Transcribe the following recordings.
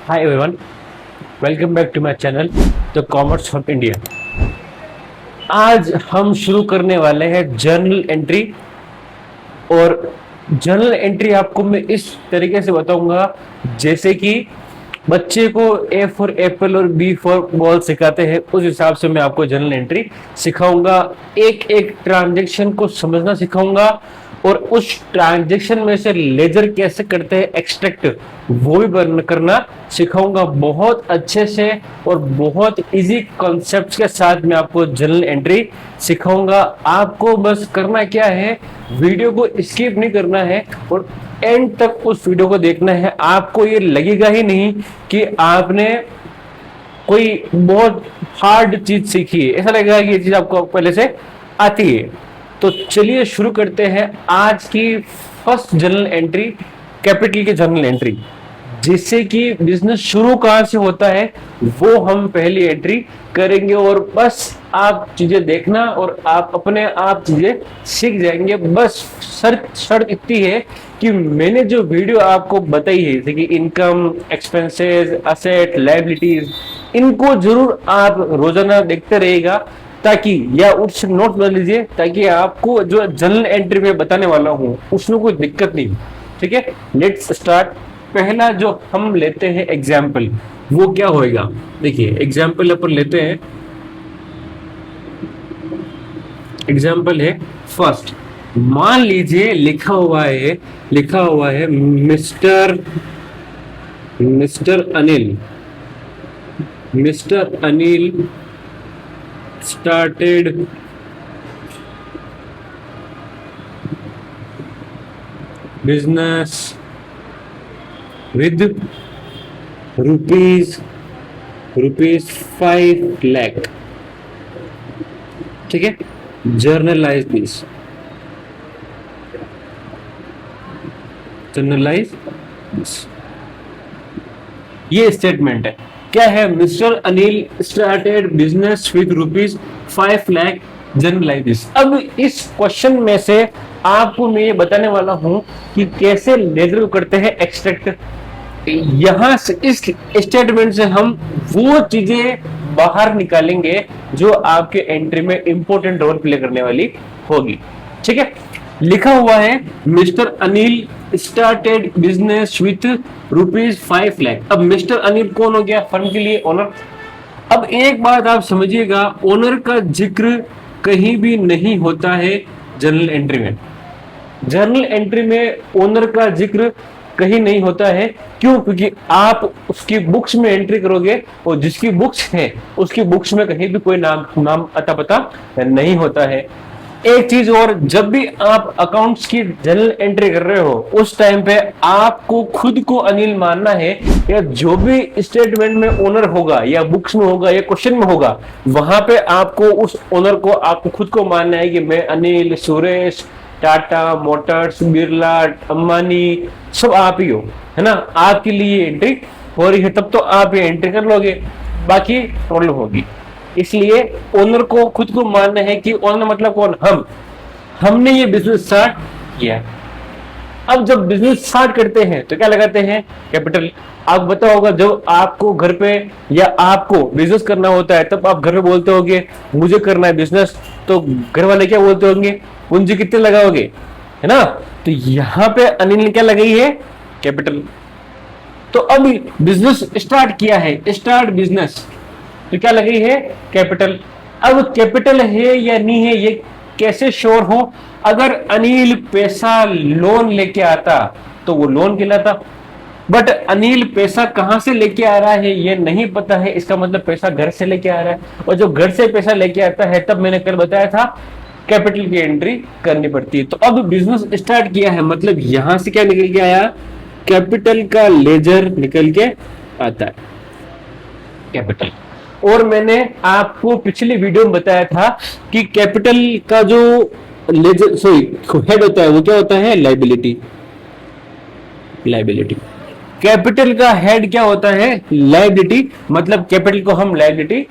Hi everyone, welcome back to my channel the commerce of India. आज हम शुरू करने वाले हैं जर्नल एंट्री। और जर्नल एंट्री आपको मैं इस तरीके से बताऊंगा जैसे कि बच्चे को ए फॉर एप्पल और बी फॉर बॉल सिखाते हैं, उस हिसाब से मैं आपको जर्नल एंट्री सिखाऊंगा। एक एक ट्रांजैक्शन को समझना सिखाऊंगा और उस ट्रांजैक्शन में से लेजर कैसे करते हैं एक्सट्रैक्ट, वो भी बर्न करना सिखाऊंगा बहुत अच्छे से। और बहुत इजी कॉन्सेप्ट्स के साथ मैं आपको जर्नल एंट्री सिखाऊंगा। आपको बस करना क्या है, वीडियो को स्किप नहीं करना है और एंड तक उस वीडियो को देखना है। आपको ये लगेगा ही नहीं कि आपने कोई बहुत हार्ड चीज सीखी है, ऐसा लगेगा कि ये चीज आपको पहले से आती है। तो चलिए शुरू करते हैं आज की फर्स्ट जर्नल एंट्री, कैपिटल की जर्नल एंट्री। जिससे कि बिजनेस शुरू कहां से होता है वो हम पहली एंट्री करेंगे। और बस आप चीजें देखना और आप अपने आप चीजें सीख जाएंगे। बस शर्त इतनी है कि मैंने जो वीडियो आपको बताई है, जैसे कि इनकम, एक्सपेंसेस, असेट, लायबिलिटीज, इनको जरूर आप रोजाना देखते रहिएगा, ताकि या उससे नोट बना लीजिए, ताकि आपको जो जनरल एंट्री में बताने वाला हूं उसमें कोई दिक्कत नहीं। ठीक है, लेट्स स्टार्ट। पहला जो हम लेते हैं एग्जाम्पल, वो क्या होएगा, देखिए एग्जाम्पल अपन लेते हैं। एग्जाम्पल है फर्स्ट, मान लीजिए लिखा हुआ है mister Anil started business with rupees 5 lakh। ठीक है, जर्नलाइज दिस, ये स्टेटमेंट है। क्या है, mister Anil started business with rupees 5 lakh, generalise this. अब इस क्वेश्चन में से आपको मैं ये बताने वाला हूं कि कैसे लेजर करते हैं एक्सट्रैक्ट। यहां से इस स्टेटमेंट से हम वो चीजें बाहर निकालेंगे जो आपके एंट्री में इंपॉर्टेंट रोल प्ले करने वाली होगी। ठीक है, लिखा हुआ है mister Anil started business with rupees 5 lakh. अब मिस्टर अनिल कौन हो गया, फर्म के लिए ओनर। अब एक बात आप समझिएगा, ओनर का जिक्र कहीं भी नहीं होता है जर्नल एंट्री में। जर्नल एंट्री में ओनर का जिक्र कहीं नहीं होता है। क्यों? क्योंकि आप उसकी बुक्स में एंट्री करोगे और जिसकी बुक्स है उसकी बुक्स में कहीं भी कोई नाम अता पता नहीं होता है। एक चीज और, जब भी आप अकाउंट्स की जर्नल एंट्री कर रहे हो उस टाइम पे आपको खुद को अनिल मानना है, या जो भी स्टेटमेंट में ओनर होगा या बुक्स में होगा या क्वेश्चन में होगा, वहां पे आपको उस ओनर को आपको खुद को मानना है कि मैं अनिल, सुरेश, टाटा मोटर्स, बिरला, अंबानी, सब आप ही हो, है ना। आपके लिए एंट्री हो रही है तब तो आप ये एंट्री कर लोगे, बाकी प्रॉब्लम होगी। इसलिए ओनर को खुद को मानना है कि ओनर मतलब कौन, हमने ये बिजनेस स्टार्ट किया। अब जब बिजनेस स्टार्ट करते हैं तो क्या लगाते हैं, कैपिटल। आप पता होगा, जब आपको घर पे या आपको बिजनेस करना होता है तब आप घर पे बोलते होगे मुझे करना है बिजनेस, तो घर वाले क्या बोलते होंगे, पूंजी कितने लगाओगे, है ना। तो यहाँ पे अनिल ने क्या लगाई है, कैपिटल। तो अब बिजनेस स्टार्ट किया है, स्टार्ट बिजनेस, तो क्या लगी है, कैपिटल। अब कैपिटल है या नहीं है ये कैसे श्योर हो, अगर अनिल पैसा लोन लेके आता तो वो लोन कहलाता। बट अनिल पैसा कहां से लेके आ रहा है ये नहीं पता है, इसका मतलब पैसा घर से लेके आ रहा है। और जो घर से पैसा लेके आता है, तब मैंने कल बताया था कैपिटल की एंट्री करनी पड़ती है। तो अब बिजनेस स्टार्ट किया है, मतलब यहां से क्या निकल के आया, कैपिटल का लेजर निकल के आता है, कैपिटल। और मैंने आपको पिछली वीडियो में बताया था कि कैपिटल का जो लेजर हेड होता है वो क्या होता है, लायबिलिटी। कैपिटल का हेड क्या होता है, लायबिलिटी, मतलब कैपिटल को हम लायबिलिटी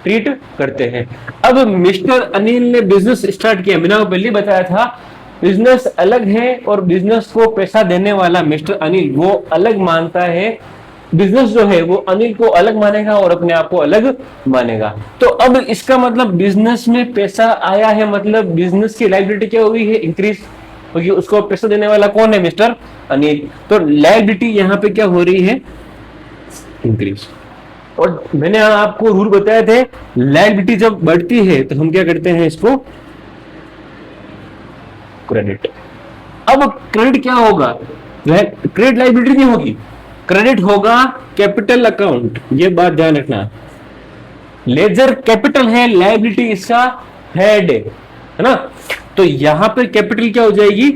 ट्रीट करते हैं। अब मिस्टर अनिल ने बिजनेस स्टार्ट किया, मैंने पहले बताया था बिजनेस अलग है और बिजनेस को पैसा देने वाला मिस्टर अनिल वो अलग मानता है बिजनेस जो है वो अनिल को अलग मानेगा और अपने आप को अलग मानेगा। तो अब इसका मतलब बिजनेस में पैसा आया है, मतलब बिजनेस की लायबिलिटी क्या हुई है, इंक्रीज, क्योंकि उसको पैसा देने वाला कौन है, मिस्टर अनिल। तो लायबिलिटी यहाँ पे क्या हो रही है, इंक्रीज। और मैंने आपको रूल बताए थे, लायबिलिटी जब बढ़ती है तो हम क्या करते हैं, इसको क्रेडिट। अब क्रेडिट क्या होगा, क्रेडिट लायबिलिटी नहीं होगी, क्रेडिट होगा कैपिटल अकाउंट, ये बात ध्यान रखना। लेजर कैपिटल है, लायबिलिटी इसका हेड है ना। तो यहां पर कैपिटल क्या हो जाएगी,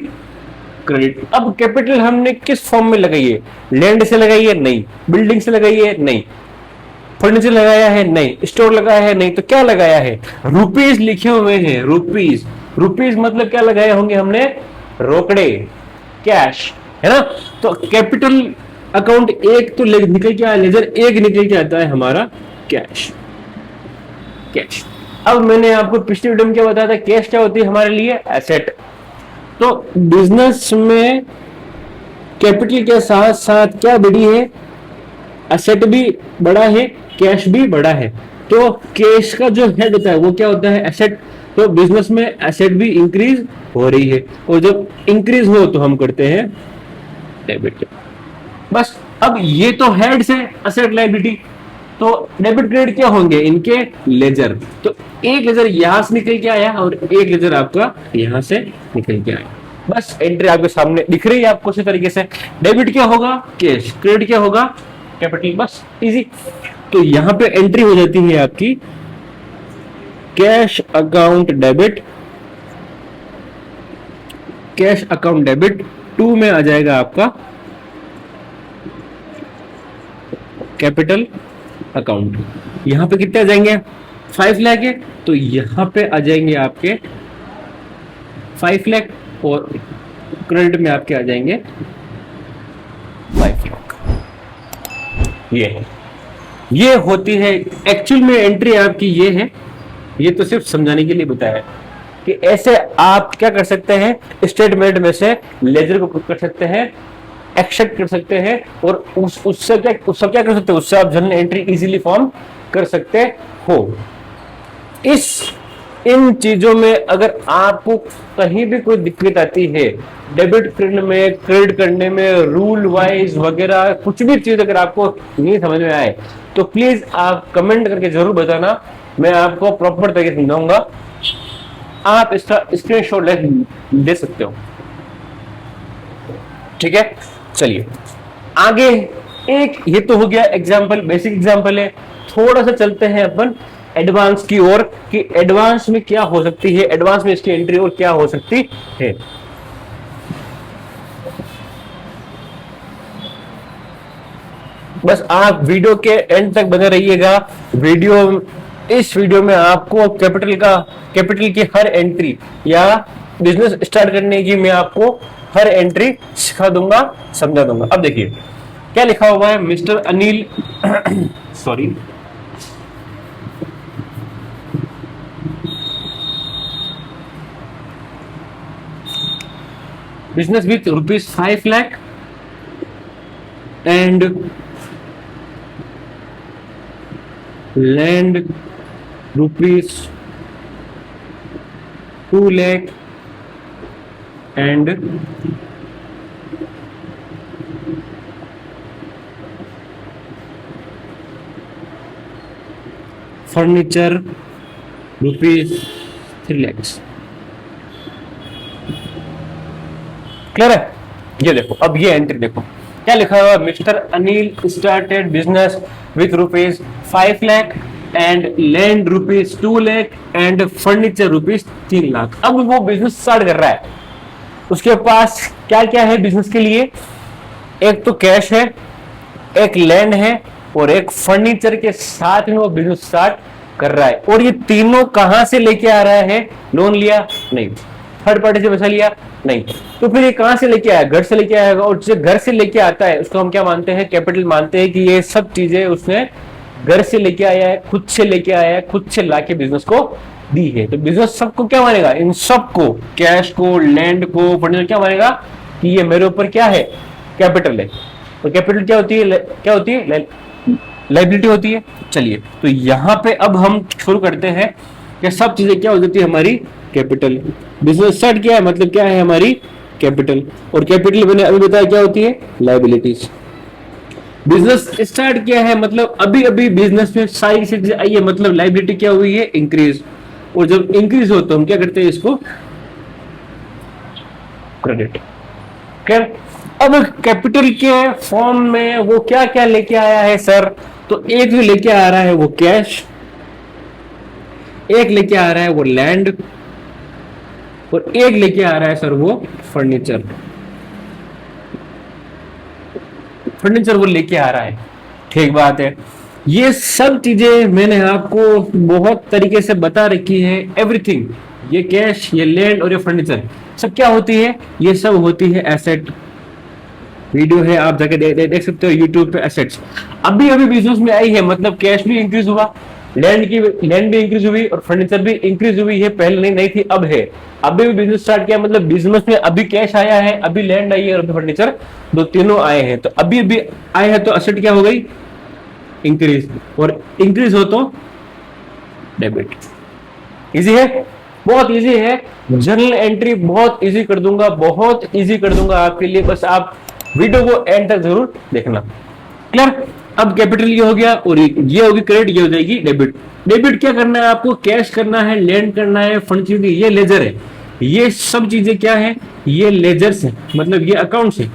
क्रेडिट। अब कैपिटल हमने किस फॉर्म में लगाई है, लैंड से लगाई है, नहीं। बिल्डिंग से लगाई है, नहीं। फर्नीचर लगाया है, नहीं। स्टोर लगाया है, नहीं। तो क्या लगाया है, रुपीज लिखे हुए हैं, रुपीज। रुपीज मतलब क्या लगाए होंगे हमने, रोकड़े, कैश, है ना। तो कैपिटल अकाउंट एक तो निकल के आया लेजर, एक निकल के आता है हमारा कैश। कैश, अब मैंने आपको पिछले वीडियो में क्या बताया था, कैश क्या होती है हमारे लिए, एसेट। तो बिजनेस में कैपिटल के साथ साथ क्या बढ़ी है, एसेट भी बड़ा है, कैश भी बड़ा है। तो कैश का जो हेड होता है वो क्या होता है, एसेट। तो बिजनेस में एसेट भी इंक्रीज हो रही है, और जब इंक्रीज हो तो हम करते हैं डेबिट। बस, अब ये तो हेड से एसेट लायबिलिटी, तो डेबिट क्रेडिट क्या होंगे, इनके लेजर। तो एक लेजर यहां से निकल के आया और एक लेजर आपका यहां से निकल के आया। बस एंट्री आपके सामने दिख रही है आपको इसी तरीके से। डेबिट क्या होगा, कैश। क्रेडिट क्या होगा, कैपिटल। बस इजी। तो यहां पे एंट्री हो जाती है आपकी cash account debit, cash account debit. 2 में आ जाएगा आपका कैपिटल अकाउंट। यहां पे कितने आ जाएंगे, 5 लाख है, तो यहां पे आ जाएंगे आपके 5 लाख, और क्रेडिट में आपके आ जाएंगे 5 लाख। ये होती है एक्चुअल में एंट्री आपकी, ये है। ये तो सिर्फ समझाने के लिए बताया कि ऐसे आप क्या कर सकते हैं, स्टेटमेंट में से लेजर को कर सकते हैं, एक्सेप्ट कर सकते हैं, और उससे क्या कर सकते हो, उससे आप जर्नल एंट्री इजीली फॉर्म कर सकते हो। इन चीजों में अगर आपको कहीं भी कोई दिक्कत आती है, डेबिट क्रेडिट करने में, रूल वाइज वगैरह कुछ भी चीज अगर आपको नहीं समझ में आए, तो प्लीज आप कमेंट करके जरूर बताना, मैं आपको प्रॉपर तरीके से समझाऊंगा। आप इसका स्क्रीनशॉट ले सकते हो, ठीक है। चलिए आगे, एक ये तो हो गया एग्जाम्पल, बेसिक एग्जाम्पल है। थोड़ा सा चलते हैं अपन एडवांस की ओर, कि एडवांस में क्या हो सकती है, एडवांस में इसकी एंट्री और क्या हो सकती है। बस आप वीडियो के एंड तक बने रहिएगा। इस वीडियो में आपको कैपिटल की हर एंट्री, या बिजनेस स्टार्ट करने की मैं आपको हर एंट्री सिखा दूंगा, समझा दूंगा। अब देखिए क्या लिखा हुआ है, mister Anil sorry business with rupees 5 lakh and land rupees 2 lakh and furniture rupees 3 lakhs। Clear है। ये देखो, अब ये एंट्री देखो क्या लिखा हुआ, mister Anil started business with rupees 5 lakh and land rupees 2 lakh and furniture rupees 3 lakh. अब वो बिजनेस स्टार्ट कर रहा है, उसके पास क्या क्या है बिजनेस के लिए, एक तो कैश है, एक लैंड है, और एक फर्नीचर के साथ में वो बिजनेस स्टार्ट कर रहा है। और ये तीनों कहां से लेके आ रहा है, लोन लिया नहीं, थर्ड पार्टी से पैसा लिया नहीं, तो फिर ये कहां से लेके आया, घर से लेके आएगा। और जो घर से लेके आता है उसको हम क्या मानते हैं, कैपिटल मानते हैं, कि ये सब चीजें उसने घर से लेके आया है, खुद से लेके आया है, खुद से लाके बिजनेस को दी है। तो बिजनेस सबको क्या मानेगा, इन सबको, कैश को, लैंड को, फर्नीचर क्या मानेगा कि ये मेरे ऊपर क्या है, कैपिटल है। और कैपिटल क्या होती है, क्या होती है, लाइबिलिटी होती है। चलिए तो यहाँ पे अब हम शुरू करते हैं कि सब चीजें क्या हो जाती है हमारी कैपिटल। बिजनेस स्टार्ट किया है मतलब क्या है हमारी कैपिटल, और कैपिटल मैंने अभी बताया क्या होती है लाइबिलिटीज। बिजनेस स्टार्ट किया है मतलब अभी अभी बिजनेस में सारी चीजें आई है मतलब लाइबिलिटी क्या हुई है इंक्रीज, और जब इंक्रीज हो तो हम क्या करते हैं इसको क्रेडिट। अब कैपिटल के फॉर्म में वो क्या क्या लेके आया है सर, तो एक जो लेके आ रहा है वो कैश, एक लेके आ रहा है वो लैंड, और एक लेके आ रहा है सर वो फर्नीचर। फर्नीचर वो लेके आ रहा है, ठीक बात है। ये सब चीजें मैंने आपको बहुत तरीके से बता रखी है, एवरीथिंग, ये कैश, ये लैंड और ये फर्नीचर सब क्या होती है, ये सब होती है एसेट। वीडियो है आप जाके देख सकते हो यूट्यूब पे एसेट्स। अभी अभी बिजनेस में आई है मतलब कैश भी इंक्रीज हुआ, लैंड भी इंक्रीज हुई और फर्नीचर भी इंक्रीज हुई है, पहले नहीं थी अब है। अभी भी बिजनेस स्टार्ट किया मतलब बिजनेस में अभी कैश आया है, अभी लैंड आई है और अभी फर्नीचर, दो तीनों आए हैं। तो अभी अभी आए हैं तो एसेट क्या हो गई इंक्रीज, और इंक्रीज हो तो डेबिट। इजी है, बहुत इजी है। जर्नल एंट्री बहुत इजी कर दूंगा, बहुत इजी कर दूंगा आपके लिए, बस आप वीडियो को एंड तक जरूर देखना। क्लियर। अब कैपिटल ये हो गया और ये होगी क्रेडिट, ये हो जाएगी डेबिट। डेबिट क्या करना है आपको, कैश करना है, लैंड करना है, फंड, ये लेजर है। ये सब चीजें क्या है, ये लेजर्स है, मतलब ये अकाउंट्स है।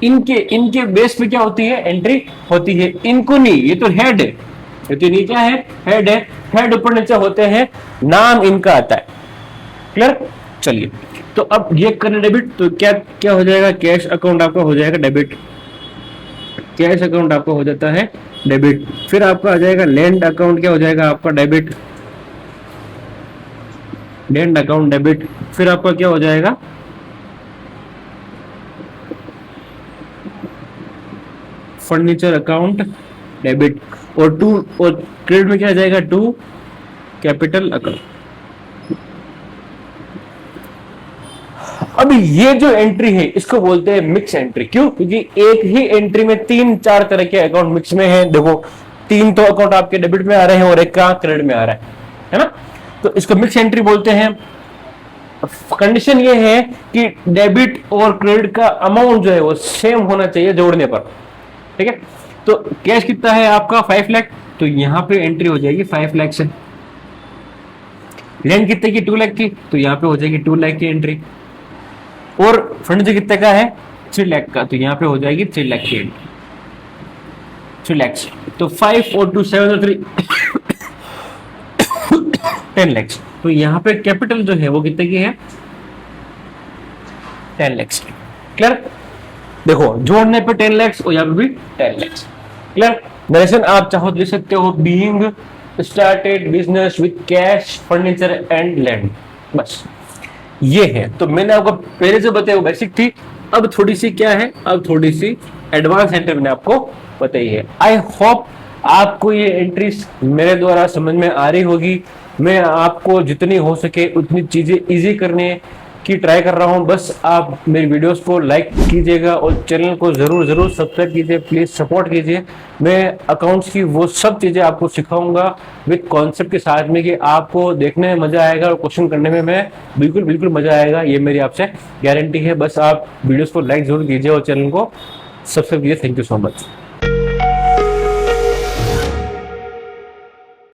इनके बेस पे क्या होती है एंट्री होती है, इनको नहीं, ये तो हेड है, ये तो नहीं क्या है हेड है। हेड ऊपर नीचे होते हैं, नाम इनका आता है। क्लियर। चलिए तो अब ये करना डेबिट, तो क्या क्या हो जाएगा, कैश अकाउंट आपका हो जाएगा डेबिट, कैश अकाउंट आपका हो जाता है डेबिट। फिर आपका आ जाएगा लैंड अकाउंट, क्या हो जाएगा आपका डेबिट, लैंड अकाउंट डेबिट। फिर आपका क्या हो जाएगा फर्नीचर अकाउंट डेबिट, और टू और क्रेडिट में क्या आ जाएगा टू कैपिटल अकाउंट। अभी ये जो एंट्री है इसको बोलते हैं मिक्स एंट्री। क्यों? क्योंकि एक ही एंट्री में तीन चार तरह के अकाउंट मिक्स में है। देखो तीन तो अकाउंट आपके डेबिट में आ रहे हैं और एक का क्रेडिट में आ रहा है ना, तो इसको मिक्स एंट्री बोलते हैं। कंडीशन ये है कि डेबिट और क्रेडिट का अमाउंट जो है वो सेम होना चाहिए जोड़ने पर, ठीक है। तो कैश कितना है आपका 5 लाख, तो यहां पे एंट्री हो जाएगी 5 लाख से। लैंड कितने की 2 लाख की, तो यहां पे हो जाएगी 2 लाख की एंट्री। और फर्नीचर कितने का है 3 लाख का, तो यहां पे हो जाएगी 3 लाख की एंट्री, 3 लाख। तो 5 और 2 7 और 3 10 लाख। तो यहां पे कैपिटल जो है वो कितने की है 10 लाख। क्लियर। देखो जोड़ने पे 10 लाख और यहाँ पे भी 10 लाख। क्लियर। नरेशन आप चाहो तो लिख सकते हो, being started business with cash furniture and land, बस ये है। तो मैंने आपको पहले से बताया वो बेसिक थी, अब थोड़ी सी क्या है, अब थोड़ी सी एडवांस एंट्री मैंने आपको बताई है। आई होप आपको ये एंट्रीज मेरे द्वारा समझ में आ रही होगी। मैं आपको जितनी हो सके उतनी चीजें इजी करने की ट्राई कर रहा हूं। बस आप मेरी वीडियोस को लाइक कीजिएगा और चैनल को जरूर जरूर सब्सक्राइब कीजिए, प्लीज सपोर्ट कीजिए। मैं अकाउंट्स की वो सब चीजें आपको सिखाऊंगा विद कॉन्सेप्ट के साथ में, कि आपको देखने में मजा आएगा और क्वेश्चन करने में मैं बिल्कुल बिल्कुल मजा आएगा, ये मेरी आपसे गारंटी है। बस आप वीडियोस को लाइक जरूर कीजिए और चैनल को सब्सक्राइब कीजिए। Thank you so much.